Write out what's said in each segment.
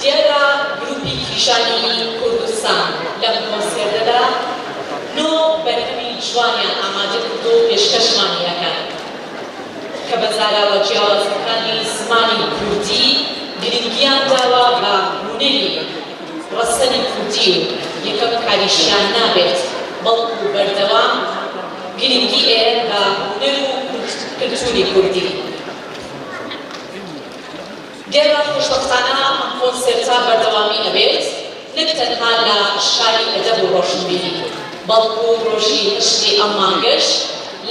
دیارە گروپی کیژانی کوردستان لەم کۆنسێرتەدا نۆ بەرهەمی جوانیان ئامادە کردو و پێشکەشمانی ئەکەن کە بە زاراوە جیاوازەکانی زمانی کوردی گرنگیان داوە بە هونەری ڕەسەنی کوردی و یەکەم کاریشیان نابێت بەڵکو بەردەوام گرنگی ئێرە بە هونەر و کلتوری کوردی. دیارە خۆشبەختانە ئەم کۆنسێرتە بەردەوامی ئەبێت نەک تەنها لە شاری ئەدەب و ڕۆشنبیری بەڵکو ڕۆژی هەشتی ئەم مانگەش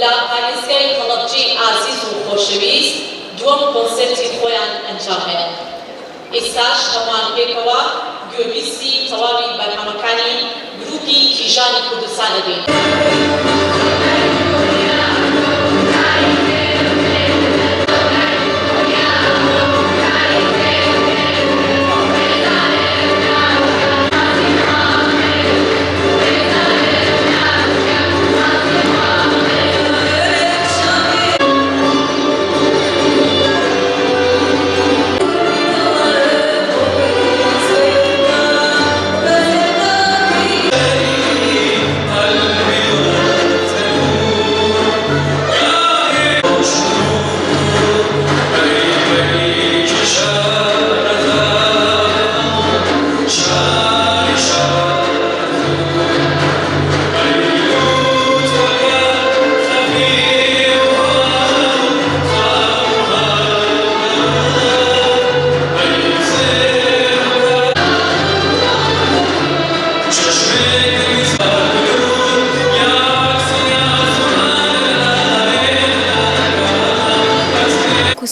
لە پارێزگای هەڵەبجەی ئازیز و خۆشەویست دووەم کۆنسێرتی خۆیان ئەنجام هەیە. ئێستاش هەمووان پێکەوە گوێبیستی تەواوی بەرهەمەکانی گروپی کیژانی کوردستان دەبین.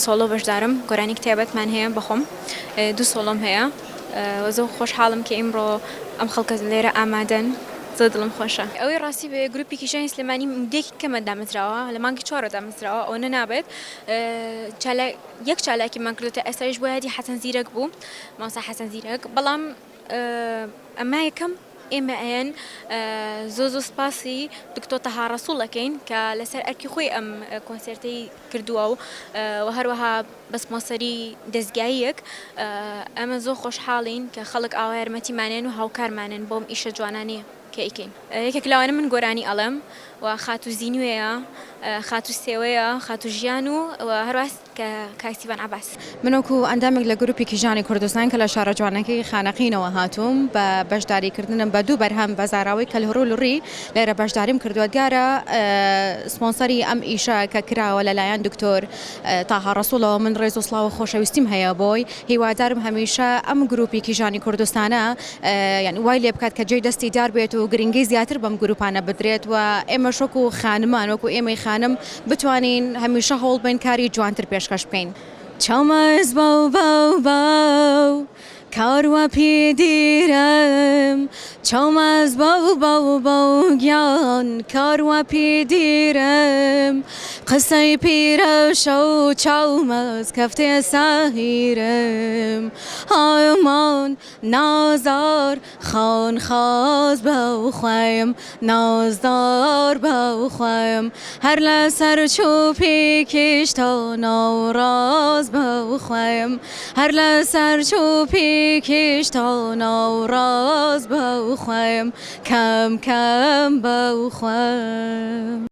سۆلۆ بەشدارم گۆرانی کتێبەتمان هەیە بەخۆم دوو سۆلۆم هەیە وەزە خۆشحاڵم کە ئیمڕۆ ئەم خەڵکە لێرە ئامادەن زۆر دڵم خۆشە. ئەوەی ڕاستی بێ گروپی کیژانی سلێمانی مدێکی کەمە دامەزراوە لە مانگی 4 دامەزراوە ئەوە نابێت یەک چالاکیمان کردوتە ئێستاش بۆ یادی حەسەن زیرەک بوو مامۆستا حەسەن زیرەک بەڵام ئەمە یەکەم ئێمە ئەیەن زۆر سپاسی دکتۆر تەها ڕەسوڵ ئەکەین کە لەسەر ئەرکی خۆی ئەم کۆنسێرتەی کردووە و هەروەها بە سپۆنسەری دەستگاییەک ئەمە زۆر خۆشحاڵین کە خەڵک ئاوا یارمەتیمانێن و هاوکارمانن بۆم ئیشە جوانانەیە کە ئیکەین. یەکێک لەوانە من گۆرانی ئەڵێم و خاتو زینوەیە خاتو سێوەیە خاتو ژیان و هەروەها کاکسیڤان عەباس. منوەکو ئەندامێک لە گروپی کیژانی کوردستان کە لە شارە جوانەکەی خانەقینەوە هاتووم بە بەشداریکردنم بە دوو بەرهەم بە زاراوەی کەلهڕوو لڕی لێرە بەشداریم کردووە دیارە سپۆنسەری ئەم ئیشە کە کراوە لەلایەن دکتۆر تاها ڕەسوڵەوە من ڕێز و سڵاو و خۆشەویستیم هەیە بۆی هیوادارم هەمیشە ئەم گروپی کیژانی کوردستانە یعنی وای لێ بکات کە جێی دەستی دار بێت و گرنگی زیاتر بەم گروپانە بدرێت و ئێمە شۆک و خانمان وەکو ئێمەی خانم بتوانین هەمیشە هەوڵ بین کاری جوانتر پێشکەش بکەین. چاومەز باو باو باو کاروە پێدیرم چاومەز باو باو باو گیان کاروە پێدیرم قسەی پیرەشە و چاومەز کەفتێ ساهیرم هامان نازار خان خاز باو خویم نازدار باو خویم هەر لەسەر چوپی کشتا ناوڕاز باو خویم هەر لەسەر چوپی کشتا ناوڕاز باو خویم کەم کەم باو خویم.